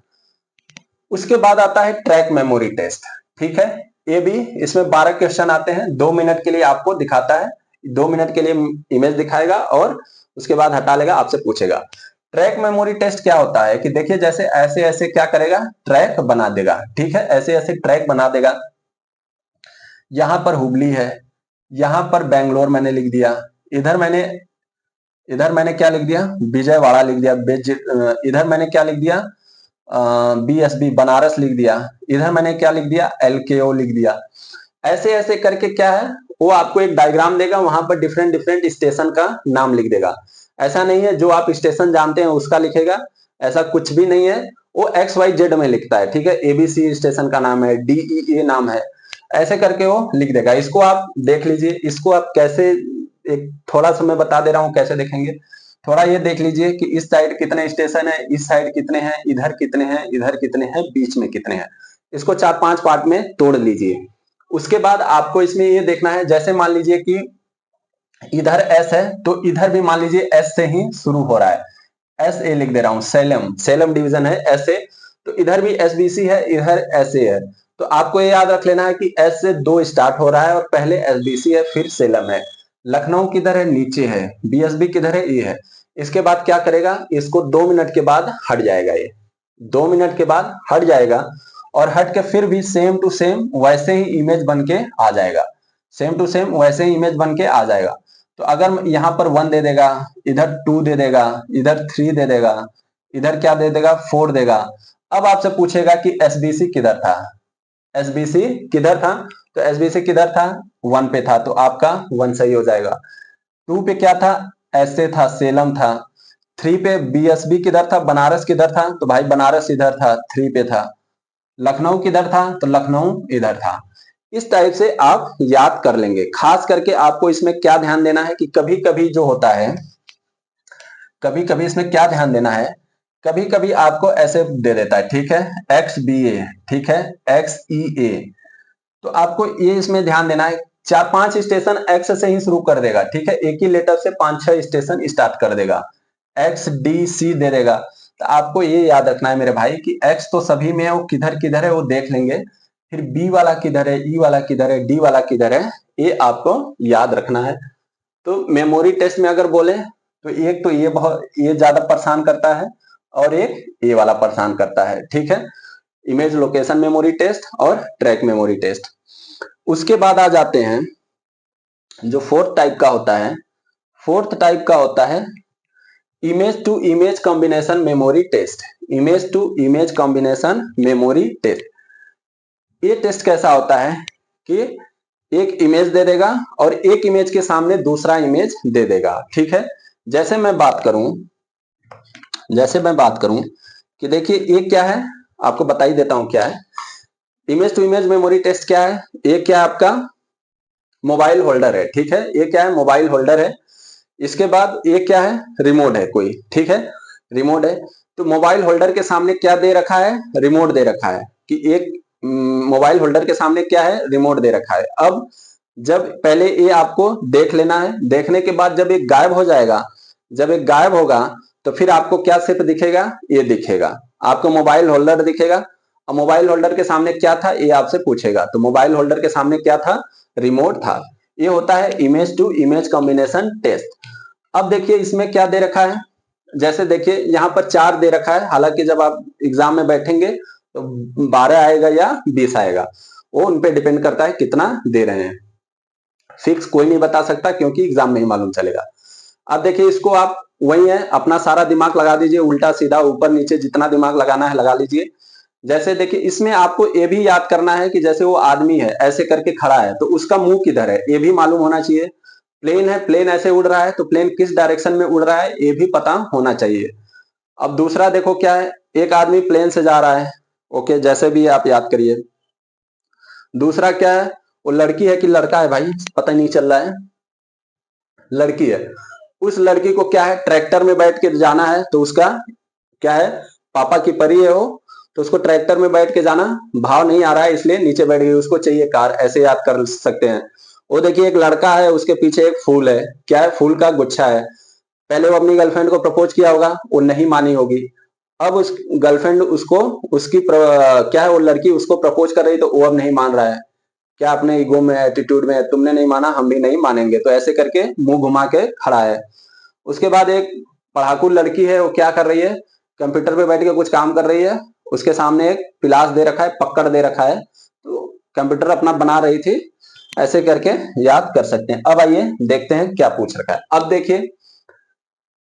उसके बाद आता है ट्रैक मेमोरी टेस्ट, ठीक है, ये भी इसमें 12 क्वेश्चन आते हैं, 2 मिनट के लिए आपको दिखाता है, 2 मिनट के लिए इमेज दिखाएगा और उसके बाद हटा लेगा, आपसे पूछेगा। ट्रैक मेमोरी टेस्ट क्या होता है कि देखिए जैसे ऐसे ऐसे क्या करेगा, ट्रैक बना देगा, ठीक है, ऐसे ऐसे ट्रैक बना देगा। यहां पर हुबली है, यहां पर बेंगलोर मैंने लिख दिया, इधर मैंने क्या लिख दिया, विजयवाड़ा लिख दिया, इधर मैंने क्या लिख दिया, बीएसबी बनारस लिख दिया, इधर मैंने क्या लिख दिया, एलकेओ लिख दिया। ऐसे ऐसे करके क्या है, वो आपको एक डायग्राम देगा, वहां पर डिफरेंट डिफरेंट स्टेशन का नाम लिख देगा। ऐसा नहीं है जो आप स्टेशन जानते हैं उसका लिखेगा, ऐसा कुछ भी नहीं है, वो XYZ में लिखता है, ठीक है, ABC स्टेशन का नाम है, DEA नाम है, ऐसे करके वो लिख देगा। इसको आप देख लीजिए, इसको आप कैसे, एक थोड़ा सा मैं बता दे रहा हूँ कैसे देखेंगे। थोड़ा ये देख लीजिए कि इस साइड कितने स्टेशन है, इस साइड कितने हैं, इधर कितने हैं, इधर कितने हैं, बीच में कितने हैं, इसको 4-5 पार्ट में तोड़ लीजिए। उसके बाद आपको इसमें ये देखना है, जैसे मान लीजिए कि इधर S है तो इधर भी मान लीजिए S से ही शुरू हो रहा है, SA लिख दे रहा हूं, सेलम डिवीजन है SA, तो इधर भी SBC है, इधर SA है, तो आपको ये याद रख लेना है कि S से 2 स्टार्ट हो रहा है और पहले SBC है फिर सेलम है। लखनऊ किधर है, नीचे है, BSB किधर है, ये है। इसके बाद क्या करेगा, इसको 2 मिनट के बाद हट जाएगा, ये 2 मिनट के बाद हट जाएगा और हट के फिर भी सेम टू सेम वैसे ही इमेज बन के आ जाएगा, सेम टू सेम वैसे ही इमेज बन के आ जाएगा। तो अगर यहाँ पर 1 दे देगा, इधर 2 दे देगा, इधर 3 दे देगा, इधर क्या दे देगा, 4 देगा। अब आपसे पूछेगा कि SBC किधर था, SBC किधर था, तो SBC किधर था, 1 पे था, तो आपका 1 सही हो जाएगा। 2 पे क्या था, ऐसे था, सेलम था। 3 पे BSB किधर था, बनारस किधर था, तो भाई बनारस इधर था, 3 पे था। लखनऊ किधर था, तो लखनऊ इधर था। इस टाइप से आप याद कर लेंगे। खास करके आपको इसमें क्या ध्यान देना है कि कभी कभी जो होता है, कभी कभी इसमें क्या ध्यान देना है, कभी कभी आपको ऐसे दे देता है, ठीक है, XBA, ठीक है, XEA, तो आपको ये इसमें ध्यान देना है, 4-5 स्टेशन X से ही शुरू कर देगा, ठीक है, एक ही लेटर से 5-6 स्टेशन स्टार्ट कर देगा, XDC दे देगा। तो आपको ये याद रखना है मेरे भाई कि x तो सभी में है, वो किधर किधर है वो देख लेंगे, फिर b वाला किधर है, e वाला किधर है, d वाला किधर है, ये आपको याद रखना है। तो मेमोरी टेस्ट में अगर बोले तो एक तो ये ज्यादा परेशान करता है और एक ये वाला परेशान करता है, ठीक है। इमेज लोकेशन मेमोरी टेस्ट और ट्रैक मेमोरी टेस्ट। उसके बाद आ जाते हैं जो फोर्थ टाइप का होता है। फोर्थ टाइप का होता है image to image combination memory test. Image to image combination memory test. ये टेस्ट कैसा होता है कि एक इमेज दे देगा और एक इमेज के सामने दूसरा इमेज दे देगा, ठीक है। जैसे मैं बात करूं कि देखिए ये क्या है, आपको बता ही देता हूं क्या है। Image to image memory test क्या है, ये क्या है आपका मोबाइल होल्डर है, ठीक है। ये क्या है मोबाइल होल्डर है। इसके बाद ये क्या है रिमोट है कोई, ठीक है, रिमोट है। तो मोबाइल होल्डर के सामने क्या दे रखा है, रिमोट दे रखा है कि एक मोबाइल होल्डर के सामने क्या है रिमोट दे रखा है। अब जब पहले ये आपको देख लेना है, देखने के बाद जब एक गायब हो जाएगा, जब एक गायब होगा तो फिर आपको क्या सिर्फ दिखेगा, ये दिखेगा आपको मोबाइल होल्डर दिखेगा। और मोबाइल होल्डर के सामने क्या था ये आपसे पूछेगा, तो मोबाइल होल्डर के सामने क्या था, रिमोट था। ये होता है image to image combination test. अब देखिए इसमें क्या दे रखा है, जैसे देखिए यहाँ पर 4 दे रखा है, हालांकि जब आप एग्जाम में बैठेंगे तो 12 आएगा या 20 आएगा, वो उन पे डिपेंड करता है कितना दे रहे हैं। फिक्स कोई नहीं बता सकता क्योंकि एग्जाम में ही मालूम चलेगा। अब देखिए इसको आप वही है अपना सारा दिमाग लगा दीजिए, उल्टा सीधा ऊपर नीचे जितना दिमाग लगाना है लगा लीजिए। जैसे देखिए इसमें आपको ये भी याद करना है कि जैसे वो आदमी है ऐसे करके खड़ा है तो उसका मुंह किधर है ये भी मालूम होना चाहिए। प्लेन है, प्लेन ऐसे उड़ रहा है तो प्लेन किस डायरेक्शन में उड़ रहा है ये भी पता होना चाहिए। अब दूसरा देखो क्या है, एक आदमी प्लेन से जा रहा है, ओके, जैसे भी आप याद करिए। दूसरा क्या है, वो लड़की है कि लड़का है भाई पता नहीं चल रहा है, लड़की है। उस लड़की को क्या है ट्रैक्टर में बैठ के जाना है, तो उसका क्या है पापा की परी है वो, तो उसको ट्रैक्टर में बैठ के जाना, भाव नहीं आ रहा है इसलिए नीचे बैठ गई, उसको चाहिए कार, ऐसे याद कर सकते हैं। वो देखिए एक लड़का है उसके पीछे एक फूल है, क्या है फूल का गुच्छा है। पहले वो अपनी गर्लफ्रेंड को प्रपोज किया होगा, वो नहीं मानी होगी। अब उस गर्लफ्रेंड उसको क्या है वो लड़की उसको प्रपोज कर रही तो वो अब नहीं मान रहा है, क्या अपने ईगो में एटीट्यूड में तुमने नहीं माना हम भी नहीं मानेंगे, तो ऐसे करके मुंह घुमा के खड़ा है। उसके बाद एक पढ़ाकू लड़की है, वो क्या कर रही है कंप्यूटर पे बैठ के कुछ काम कर रही है, उसके सामने एक पिलास दे रखा है, पकड़ दे रखा है, तो कंप्यूटर अपना बना रही थी। ऐसे करके याद कर सकते हैं। अब आइए देखते हैं क्या पूछ रखा है। अब देखिए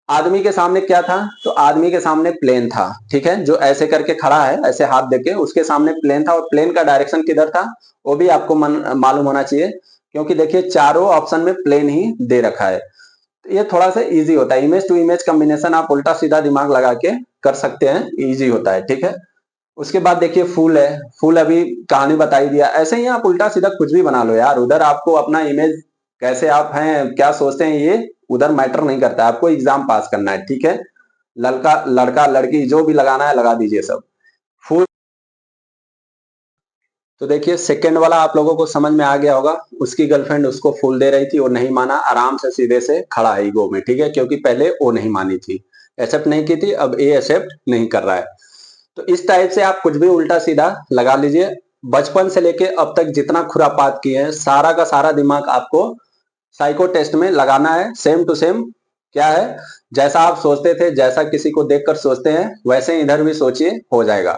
आदमी के सामने क्या था, तो आदमी के सामने प्लेन था, ठीक है, जो ऐसे करके खड़ा है ऐसे हाथ देके, उसके सामने प्लेन था और प्लेन का डायरेक्शन किधर था वो भी आपको मालूम होना चाहिए, क्योंकि देखिए चारों ऑप्शन में प्लेन ही दे रखा है। तो ये थोड़ा सा इजी होता है, इमेज टू इमेज कॉम्बिनेशन आप उल्टा सीधा दिमाग लगा के कर सकते हैं, इजी होता है, ठीक है। उसके बाद देखिए फूल है, फूल अभी कहानी बता ही दिया, ऐसे ही आप उल्टा सीधा कुछ भी बना लो यार, उधर आपको अपना इमेज कैसे आप हैं क्या सोचते हैं ये उधर मैटर नहीं करता है, आपको एग्जाम पास करना है, ठीक है। लड़का लड़का लड़की जो भी लगाना है लगा दीजिए सब। फूल तो देखिए सेकंड वाला आप लोगों को समझ में आ गया होगा, उसकी गर्लफ्रेंड उसको फूल दे रही थी और नहीं माना, आराम से सीधे से खड़ा है ईगो में, ठीक है, क्योंकि पहले वो नहीं मानी थी, एक्सेप्ट नहीं की थी, अब ये एक्सेप्ट नहीं कर रहा है। तो इस टाइप से आप कुछ भी उल्टा सीधा लगा लीजिए। बचपन से लेके अब तक जितना खुरापात किए हैं सारा का सारा दिमाग आपको साइको टेस्ट में लगाना है, सेम टू सेम क्या है जैसा आप सोचते थे, जैसा किसी को देखकर सोचते हैं वैसे इधर भी सोचिए, हो जाएगा।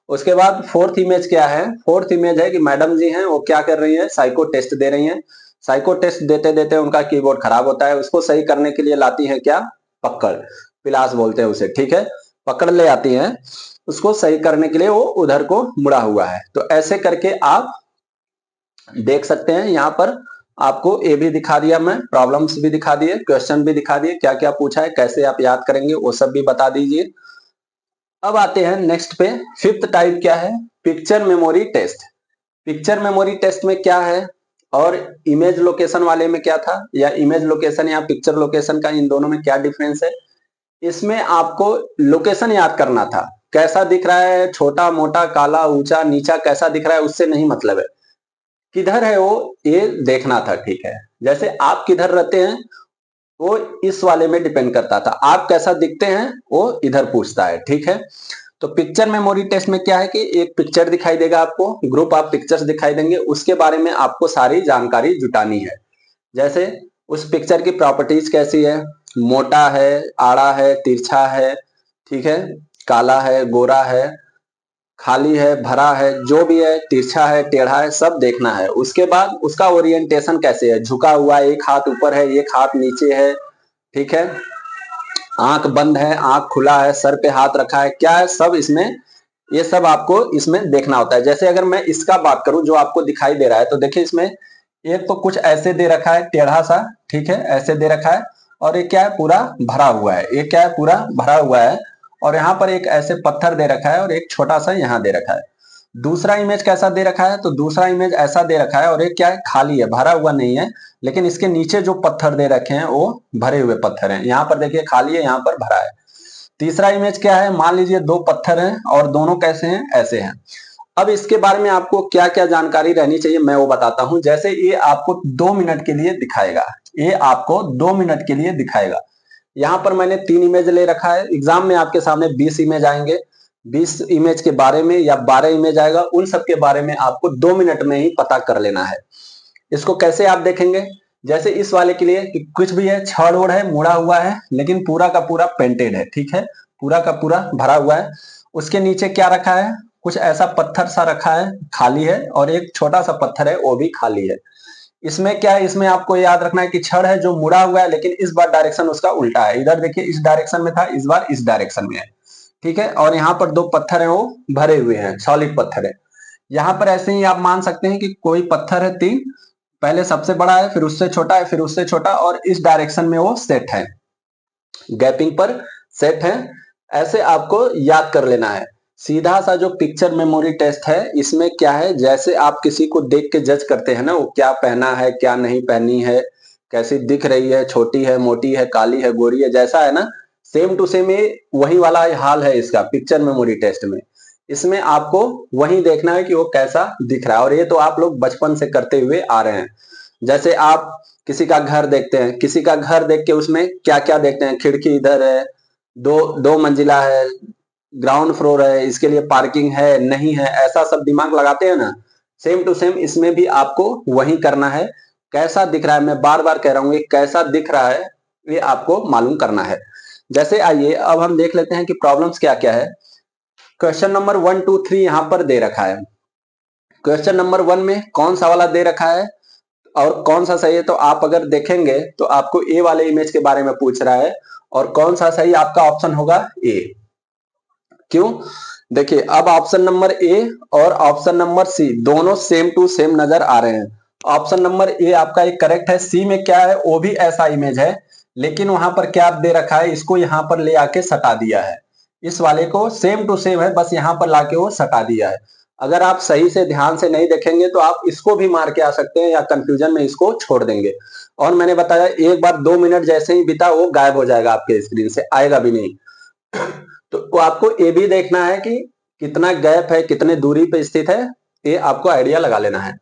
उसके बाद फोर्थ इमेज क्या है, फोर्थ इमेज है कि मैडम जी हैं वो क्या कर रही है, साइको टेस्ट दे रही हैं। साइको टेस्ट देते देते उनका कीबोर्ड खराब होता है, उसको सही करने के लिए लाती है क्या, पकड़, पिलास बोलते हैं उसे, ठीक है, पकड़ ले आती हैं, उसको सही करने के लिए वो उधर को मुड़ा हुआ है। तो ऐसे करके आप देख सकते हैं, यहाँ पर आपको ये भी दिखा दिया, मैं प्रॉब्लम्स भी दिखा दिए, क्वेश्चन भी दिखा दिए, क्या क्या पूछा है, कैसे आप याद करेंगे वो सब भी बता दीजिए। अब आते हैं नेक्स्ट पे, फिफ्थ टाइप क्या है, picture memory test. Picture memory test में क्या है और इमेज लोकेशन वाले में क्या था, या इमेज लोकेशन या पिक्चर लोकेशन का इन दोनों में क्या डिफरेंस है। इसमें आपको लोकेशन याद करना था, कैसा दिख रहा है, छोटा मोटा काला ऊंचा नीचा कैसा दिख रहा है उससे नहीं मतलब है, किधर है वो ये देखना था, ठीक है। जैसे आप किधर रहते हैं वो इस वाले में डिपेंड करता था, आप कैसा दिखते हैं वो इधर पूछता है, ठीक है। तो पिक्चर मेमोरी टेस्ट में क्या है कि एक पिक्चर दिखाई देगा आपको, ग्रुप ऑफ पिक्चर्स दिखाई देंगे, उसके बारे में आपको सारी जानकारी जुटानी है। जैसे उस पिक्चर की प्रॉपर्टीज कैसी है, मोटा है, आड़ा है, तिरछा है, ठीक है, काला है, गोरा है, खाली है, भरा है, जो भी है, तिरछा है, टेढ़ा है, सब देखना है। उसके बाद उसका ओरिएंटेशन कैसे है, झुका हुआ, एक हाथ ऊपर है, एक हाथ नीचे है, ठीक है, आंख बंद है, आंख खुला है, सर पे हाथ रखा है, क्या है, सब इसमें, ये सब आपको इसमें देखना होता है। जैसे अगर मैं इसका बात करूं जो आपको दिखाई दे रहा है, तो देखिए इसमें एक तो कुछ ऐसे दे रखा है टेढ़ा सा, ठीक है, ऐसे दे रखा है, और एक क्या है पूरा भरा हुआ है, एक क्या है पूरा भरा हुआ है, और यहाँ पर एक ऐसे पत्थर दे रखा है और एक छोटा सा यहाँ दे रखा है। दूसरा इमेज कैसा दे रखा है, तो दूसरा इमेज ऐसा दे रखा है और एक क्या है खाली है, भरा हुआ नहीं है, लेकिन इसके नीचे जो पत्थर दे रखे हैं वो भरे हुए पत्थर हैं, यहाँ पर देखिए खाली है, यहाँ पर भरा है। तीसरा इमेज क्या है, मान लीजिए दो पत्थर हैं और दोनों कैसे हैं, ऐसे हैं। अब इसके बारे में आपको क्या क्या जानकारी रहनी चाहिए मैं वो बताता हूं। जैसे ये आपको 2 मिनट के लिए दिखाएगा, ये आपको 2 मिनट के लिए दिखाएगा। यहाँ पर मैंने 3 इमेज ले रखा है, एग्जाम में आपके सामने 20 इमेज आएंगे, 20 इमेज के बारे में या 12 इमेज आएगा, उन सब के बारे में आपको 2 मिनट में ही पता कर लेना है। इसको कैसे आप देखेंगे, जैसे इस वाले के लिए कि कुछ भी है, छड़ ओड़ है, मुड़ा हुआ है, लेकिन पूरा का पूरा पेंटेड है, ठीक है, पूरा का पूरा भरा हुआ है। उसके नीचे क्या रखा है, कुछ ऐसा पत्थर सा रखा है, खाली है, और एक छोटा सा पत्थर है वो भी खाली है। इसमें क्या है, इसमें आपको याद रखना है कि छड़ है जो मुड़ा हुआ है, लेकिन इस बार डायरेक्शन उसका उल्टा है, इधर देखिए इस डायरेक्शन में था, इस बार इस डायरेक्शन में है, ठीक है। और यहाँ पर 2 पत्थर है वो भरे हुए हैं, सॉलिड पत्थर है। यहाँ पर ऐसे ही आप मान सकते हैं कि कोई पत्थर है 3, पहले सबसे बड़ा है, फिर उससे छोटा है, फिर उससे छोटा, और इस डायरेक्शन में वो सेट है, गैपिंग पर सेट है। ऐसे आपको याद कर लेना है। सीधा सा जो पिक्चर मेमोरी टेस्ट है, इसमें क्या है, जैसे आप किसी को देख के जज करते हैं ना, वो क्या पहना है, क्या नहीं पहनी है, कैसी दिख रही है, छोटी है, मोटी है, काली है, गोरी है, जैसा है ना, सेम टू सेम ये वही वाला हाल है इसका पिक्चर मेमोरी टेस्ट में। इसमें आपको वही देखना है कि वो कैसा दिख रहा है, और ये तो आप लोग बचपन से करते हुए आ रहे हैं। जैसे आप किसी का घर देखते हैं, किसी का घर देख के उसमें क्या क्या देखते हैं, खिड़की इधर है, दो दो मंजिला है, ग्राउंड फ्लोर है, इसके लिए पार्किंग है नहीं है, ऐसा सब दिमाग लगाते हैं ना, सेम टू सेम इसमें भी आपको वही करना है। कैसा दिख रहा है, मैं बार बार कह रहा हूं, ये कैसा दिख रहा है ये आपको मालूम करना है। जैसे आइए अब हम देख लेते हैं कि प्रॉब्लम्स क्या क्या है। क्वेश्चन नंबर 1 2 3 यहाँ पर दे रखा है। क्वेश्चन नंबर 1 में कौन सा वाला दे रखा है और कौन सा सही है, तो आप अगर देखेंगे तो आपको ए वाले इमेज के बारे में पूछ रहा है, और कौन सा सही, आपका ऑप्शन होगा ए। क्यों, देखिए अब ऑप्शन नंबर ए और ऑप्शन नंबर सी दोनों सेम टू सेम नजर आ रहे हैं। ऑप्शन नंबर ए आपका एक करेक्ट है। सी में क्या है, वो भी ऐसा इमेज है, लेकिन वहां पर क्या दे रखा है, इसको यहां पर ले आके सटा दिया है, इस वाले को सेम टू सेम है, बस यहां पर लाके वो सटा दिया है। अगर आप सही से ध्यान से नहीं देखेंगे तो आप इसको भी मार के आ सकते हैं, या कंफ्यूजन में इसको छोड़ देंगे। और मैंने बताया एक बार 2 मिनट जैसे ही बीता वो गायब हो जाएगा, आपके स्क्रीन से आएगा भी नहीं। तो आपको ये भी देखना है कि कितना गैप है, कितने दूरी पे स्थित है, ये आपको आइडिया लगा लेना है।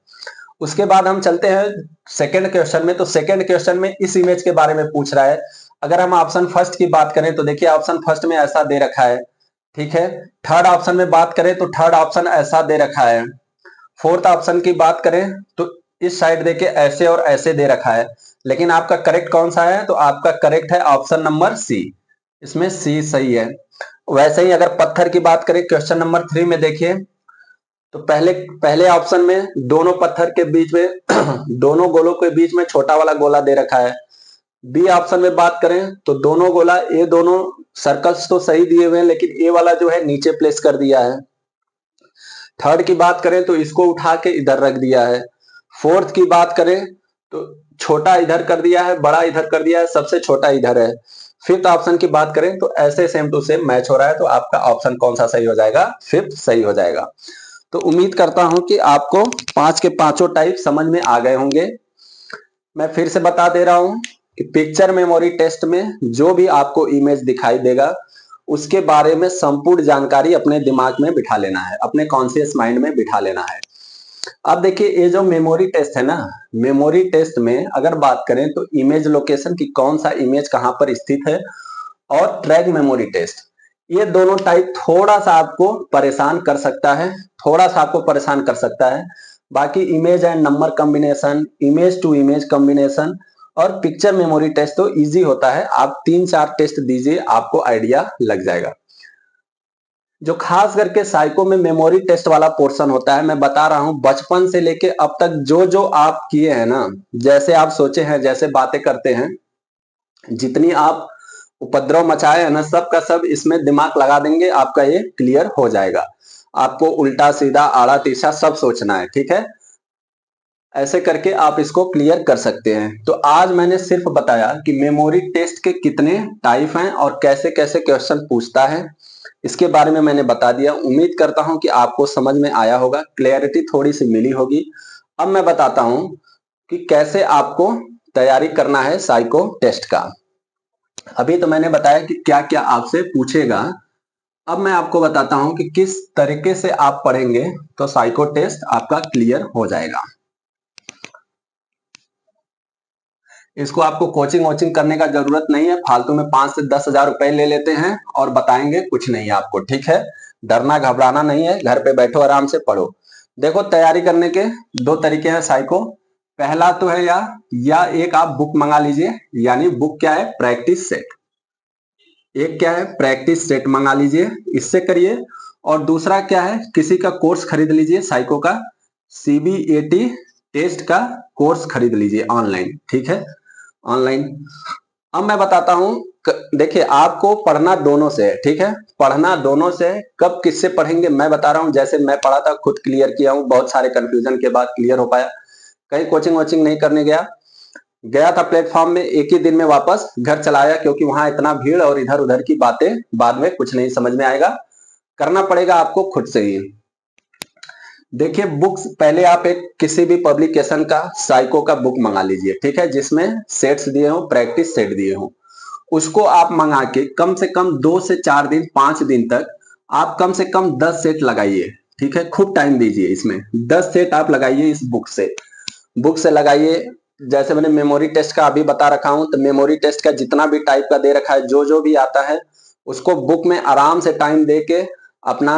उसके बाद हम चलते हैं सेकंड क्वेश्चन में। तो सेकंड क्वेश्चन में इस इमेज के बारे में पूछ रहा है। अगर हम ऑप्शन फर्स्ट की बात करें तो देखिए ऑप्शन फर्स्ट में ऐसा दे रखा है, ठीक है। थर्ड ऑप्शन में बात करें तो थर्ड ऑप्शन ऐसा दे रखा है। फोर्थ ऑप्शन की बात करें तो इस साइड देखिए ऐसे और ऐसे दे रखा है, लेकिन आपका करेक्ट कौन सा है, तो आपका करेक्ट है ऑप्शन नंबर सी, इसमें सी सही है। वैसे ही अगर पत्थर की बात करें क्वेश्चन नंबर 3 में देखिए, तो पहले पहले ऑप्शन में दोनों पत्थर के बीच में दोनों गोलों के बीच में छोटा वाला गोला दे रखा है। बी ऑप्शन में बात करें तो दोनों गोला, ये दोनों सर्कल्स तो सही दिए हुए हैं, लेकिन ये वाला जो है नीचे प्लेस कर दिया है। थर्ड की बात करें तो इसको उठा के इधर रख दिया है। फोर्थ की बात करें तो छोटा इधर कर दिया है, बड़ा इधर कर दिया है, सबसे छोटा इधर है। फिफ्थ ऑप्शन की बात करें तो ऐसे सेम टू सेम मैच हो रहा है, तो आपका ऑप्शन कौन सा सही हो जाएगा, फिफ्थ सही हो जाएगा। तो उम्मीद करता हूं कि आपको 5 के पांचों टाइप समझ में आ गए होंगे। मैं फिर से बता दे रहा हूं कि पिक्चर मेमोरी टेस्ट में जो भी आपको इमेज दिखाई देगा उसके बारे में संपूर्ण जानकारी अपने दिमाग में बिठा लेना है, अपने कॉन्शियस माइंड में बिठा लेना है। अब देखिए ये जो मेमोरी टेस्ट है ना, मेमोरी टेस्ट में अगर बात करें तो इमेज लोकेशन की कौन सा इमेज कहां पर स्थित है और ट्रैक मेमोरी टेस्ट, ये दोनों टाइप थोड़ा सा आपको परेशान कर सकता है, थोड़ा सा आपको परेशान कर सकता है। बाकी image and number combination, image to image combination और पिक्चर मेमोरी टेस्ट तो इजी होता है। आप 3-4 टेस्ट दीजिए, आपको आइडिया लग जाएगा। जो खास करके साइको में मेमोरी टेस्ट वाला पोर्शन होता है, मैं बता रहा हूं बचपन से लेके अब तक जो जो आप किए हैं ना, जैसे आप सोचे हैं, जैसे बातें करते हैं, जितनी आप उपद्रव मचाए हैं ना, सब का सब इसमें दिमाग लगा देंगे, आपका ये क्लियर हो जाएगा। आपको उल्टा सीधा आड़ा तीछा सब सोचना है, ठीक है। ऐसे करके आप इसको क्लियर कर सकते हैं। तो आज मैंने सिर्फ बताया कि मेमोरी टेस्ट के कितने टाइप हैं और कैसे कैसे क्वेश्चन पूछता है, इसके बारे में मैंने बता दिया। उम्मीद करता हूं कि आपको समझ में आया होगा, क्लैरिटी थोड़ी सी मिली होगी। अब मैं बताता हूं कि कैसे आपको तैयारी करना है साइको टेस्ट का। अभी तो मैंने बताया कि क्या क्या आपसे पूछेगा। अब मैं आपको बताता हूं कि किस तरीके से आप पढ़ेंगे तो साइको टेस्ट आपका क्लियर हो जाएगा। इसको आपको कोचिंग वोचिंग करने का जरूरत नहीं है, फालतू में 5 से 10 हजार रुपए ले लेते हैं और बताएंगे कुछ नहीं आपको, ठीक है। डरना घबराना नहीं है, घर पे बैठो आराम से पढ़ो। देखो तैयारी करने के दो तरीके हैं साइको। पहला तो है या एक आप बुक मंगा लीजिए, यानी बुक क्या है, प्रैक्टिस सेट। एक क्या है, प्रैक्टिस सेट मंगा लीजिए, इससे करिए। और दूसरा क्या है, किसी का कोर्स खरीद लीजिए, साइको का सीबीएटी टेस्ट का कोर्स खरीद लीजिए ऑनलाइन, ठीक है, ऑनलाइन। अब मैं बताता हूं, देखिए आपको पढ़ना दोनों से है, ठीक है, पढ़ना दोनों से है। कब किससे पढ़ेंगे मैं बता रहा हूं, जैसे मैं पढ़ा था, खुद क्लियर किया हूं, बहुत सारे कंफ्यूजन के बाद क्लियर हो पाया। कहीं कोचिंग वोचिंग नहीं करने गया, गया था प्लेटफॉर्म में, एक ही दिन में वापस घर चला आया, क्योंकि वहां इतना भीड़ और इधर उधर की बातें बाद में कुछ नहीं समझ में आएगा, करना पड़ेगा आपको खुद से ही। देखिए बुक्स, पहले आप एक किसी भी पब्लिकेशन का साइको का बुक मंगा लीजिए, ठीक है, जिसमें सेट्स दिए हो, प्रैक्टिस सेट दिए हो। उसको आप मंगा के कम से कम 2 से 4 दिन 5 दिन तक आप कम से कम 10 सेट लगाइए, ठीक है, खूब टाइम दीजिए इसमें। 10 सेट आप लगाइए इस बुक से लगाइए। जैसे मैंने मेमोरी टेस्ट का अभी बता रखा हूं, तो मेमोरी टेस्ट का जितना भी टाइप का दे रखा है, जो जो भी आता है, उसको बुक में आराम से टाइम दे के अपना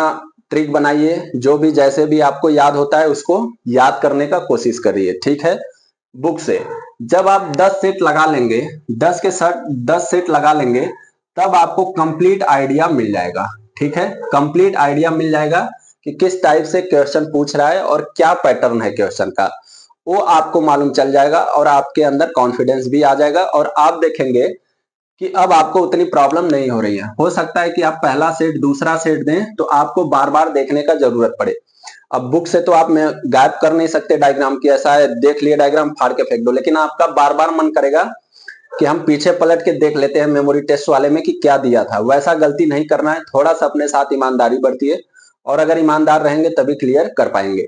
ट्रिक बनाइए। जो भी जैसे भी आपको याद होता है उसको याद करने का कोशिश करिए, ठीक है, बुक से। जब आप 10 सेट लगा लेंगे, 10 सेट लगा लेंगे, तब आपको कंप्लीट आइडिया मिल जाएगा, ठीक है, कंप्लीट आइडिया मिल जाएगा कि किस टाइप से क्वेश्चन पूछ रहा है और क्या पैटर्न है क्वेश्चन का, वो आपको मालूम चल जाएगा और आपके अंदर कॉन्फिडेंस भी आ जाएगा। और आप देखेंगे कि अब आपको उतनी प्रॉब्लम नहीं हो रही है। हो सकता है कि आप पहला सेट दूसरा सेट दें तो आपको बार बार देखने का जरूरत पड़े। अब बुक से तो आप में गायब कर नहीं सकते डायग्राम की, ऐसा है देख लिए डायग्राम फाड़ के फेंक दो, लेकिन आपका बार बार मन करेगा कि हम पीछे पलट के देख लेते हैं मेमोरी टेस्ट वाले में कि क्या दिया था। वैसा गलती नहीं करना है, थोड़ा सा अपने साथ ईमानदारी बरतिए, और अगर ईमानदार रहेंगे तभी क्लियर कर पाएंगे।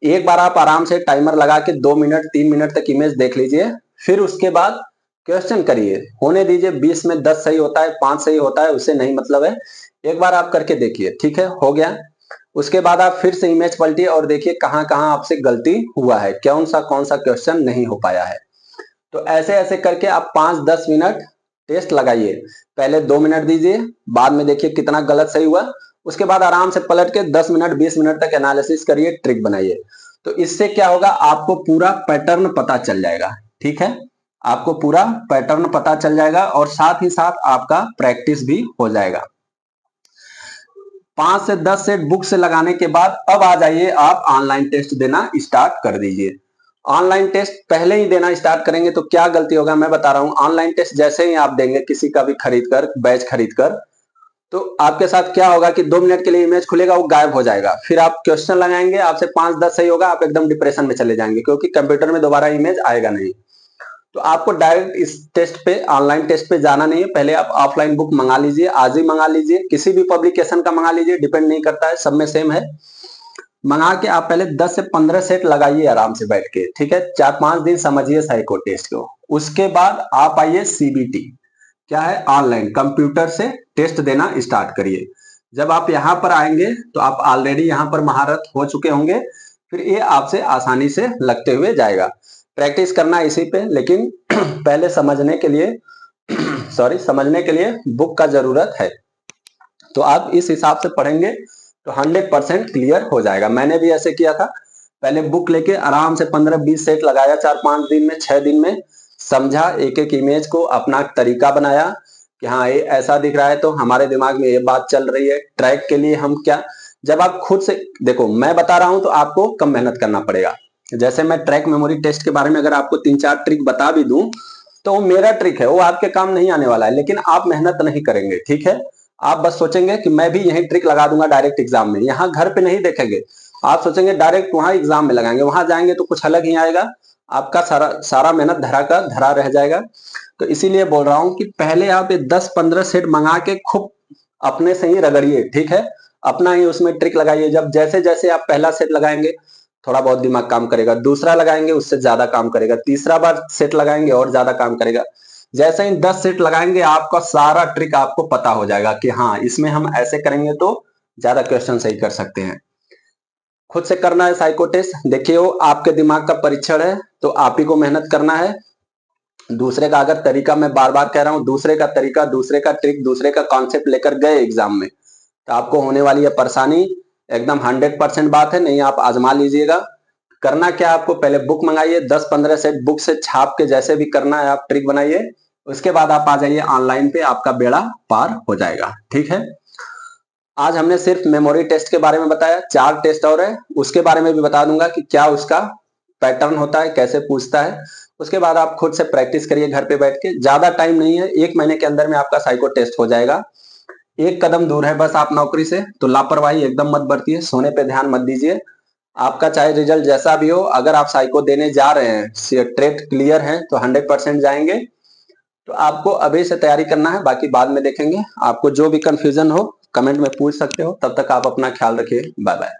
एक बार आप आराम से टाइमर लगा के 2 मिनट 3 मिनट तक इमेज देख लीजिए, फिर उसके बाद क्वेश्चन करिए, होने दीजिए। 20 में 10 सही होता है, 5 सही होता है, उससे नहीं मतलब है। एक बार आप करके देखिए, ठीक है, हो गया। उसके बाद आप फिर से इमेज पलटिए और देखिए कहां कहां आपसे गलती हुआ है, कौन सा क्वेश्चन नहीं हो पाया है। तो ऐसे ऐसे करके आप 5-10 मिनट टेस्ट लगाइए। पहले 2 मिनट दीजिए, बाद में देखिए कितना गलत सही हुआ, उसके बाद आराम से पलट के 10 मिनट 20 मिनट तक एनालिसिस करिए, ट्रिक बनाइए। तो इससे क्या होगा, आपको पूरा पैटर्न पता चल जाएगा, ठीक है, आपको पूरा पैटर्न पता चल जाएगा और साथ ही साथ आपका प्रैक्टिस भी हो जाएगा। 5 से 10 सेट बुक से लगाने के बाद अब आ जाइए, आप ऑनलाइन टेस्ट देना स्टार्ट कर दीजिए। ऑनलाइन टेस्ट पहले ही देना स्टार्ट करेंगे तो क्या गलती होगा मैं बता रहा हूं। ऑनलाइन टेस्ट जैसे ही आप देंगे किसी का भी खरीद कर, बैच खरीद कर, तो आपके साथ क्या होगा कि 2 मिनट के लिए इमेज खुलेगा, वो गायब हो जाएगा। फिर आप क्वेश्चन लगाएंगे, आपसे 5-10 सही होगा, आप एकदम डिप्रेशन में चले जाएंगे, क्योंकि कंप्यूटर में दोबारा इमेज आएगा नहीं। तो आपको डायरेक्ट इस टेस्ट पे, ऑनलाइन टेस्ट पे जाना नहीं है। पहले आप ऑफलाइन बुक मंगा लीजिए, आज ही मंगा लीजिए, किसी भी पब्लिकेशन का मंगा लीजिए, डिपेंड नहीं करता है, सब में सेम है। मंगा के आप पहले 10 से 15 सेट लगाइए आराम से बैठ के, ठीक है, 4-5 दिन समझिए साइको टेस्ट को। उसके बाद आप आइए सीबीटी, क्या है, ऑनलाइन कंप्यूटर से टेस्ट देना स्टार्ट करिए। जब आप यहां पर आएंगे तो आप ऑलरेडी यहां पर महारत हो चुके होंगे, फिर ये आपसे आसानी से लगते हुए जाएगा। प्रैक्टिस करना इसी पे, लेकिन पहले समझने के लिए समझने के लिए बुक का जरूरत है। तो आप इस हिसाब से पढ़ेंगे तो 100% क्लियर हो जाएगा। मैंने भी ऐसे किया था, पहले बुक लेके आराम से 15-20 सेट लगाया, 4-5 दिन में, 6 दिन में समझा, एक एक इमेज को अपना तरीका बनाया कि हाँ ये ऐसा दिख रहा है तो हमारे दिमाग में ये बात चल रही है। ट्रैक के लिए हम क्या, जब आप खुद से देखो, मैं बता रहा हूं तो आपको कम मेहनत करना पड़ेगा। जैसे मैं ट्रैक मेमोरी टेस्ट के बारे में अगर आपको 3-4 ट्रिक बता भी दूं तो वो मेरा ट्रिक है, वो आपके काम नहीं आने वाला है, लेकिन आप मेहनत नहीं करेंगे। ठीक है, आप बस सोचेंगे कि मैं भी यही ट्रिक लगा दूंगा डायरेक्ट एग्जाम में, यहाँ घर पे नहीं देखेंगे। आप सोचेंगे डायरेक्ट वहां एग्जाम में लगाएंगे, वहां जाएंगे तो कुछ अलग ही आएगा, आपका सारा सारा मेहनत धरा का धरा रह जाएगा। तो इसीलिए बोल रहा हूं कि पहले आप ये 10-15 सेट मंगा के खूब अपने से ही रगड़िए। ठीक है, अपना ही उसमें ट्रिक लगाइए। जब जैसे जैसे आप पहला सेट लगाएंगे थोड़ा बहुत दिमाग काम करेगा, दूसरा लगाएंगे उससे ज्यादा काम करेगा, तीसरा बार सेट लगाएंगे और ज्यादा काम करेगा। जैसे ही 10 सेट लगाएंगे आपका सारा ट्रिक आपको पता हो जाएगा कि हाँ इसमें हम ऐसे करेंगे तो ज्यादा क्वेश्चन सही कर सकते हैं। खुद से करना है साइको टेस्ट, देखिए वो आपके दिमाग का परीक्षण है, तो आप ही को मेहनत करना है। दूसरे का अगर तरीका, मैं बार बार कह रहा हूं, दूसरे का तरीका, दूसरे का ट्रिक, दूसरे का कॉन्सेप्ट लेकर गए एग्जाम में तो आपको होने वाली है परेशानी। एकदम 100% बात है, नहीं आप आजमा लीजिएगा। करना क्या, आपको पहले बुक मंगाइए, 10-15 सेट बुक से छाप के जैसे भी करना है आप ट्रिक बनाइए, उसके बाद आप आ जाइए ऑनलाइन पे, आपका बेड़ा पार हो जाएगा। ठीक है, आज हमने सिर्फ मेमोरी टेस्ट के बारे में बताया, 4 टेस्ट और है, उसके बारे में भी बता दूंगा कि क्या उसका पैटर्न होता है, कैसे पूछता है। उसके बाद आप खुद से प्रैक्टिस करिए घर पे बैठ के, ज्यादा टाइम नहीं है, 1 महीने के अंदर में आपका साइको टेस्ट हो जाएगा। एक कदम दूर है बस आप नौकरी से, तो लापरवाही एकदम मत बरतिए, सोने पे ध्यान मत दीजिए। आपका चाहे रिजल्ट जैसा भी हो, अगर आप साइको देने जा रहे हैं, ट्रेट क्लियर है तो 100% जाएंगे। तो आपको अभी से तैयारी करना है, बाकी बाद में देखेंगे। आपको जो भी कंफ्यूजन हो कमेंट में पूछ सकते हो। तब तक आप अपना ख्याल रखिए, बाय बाय।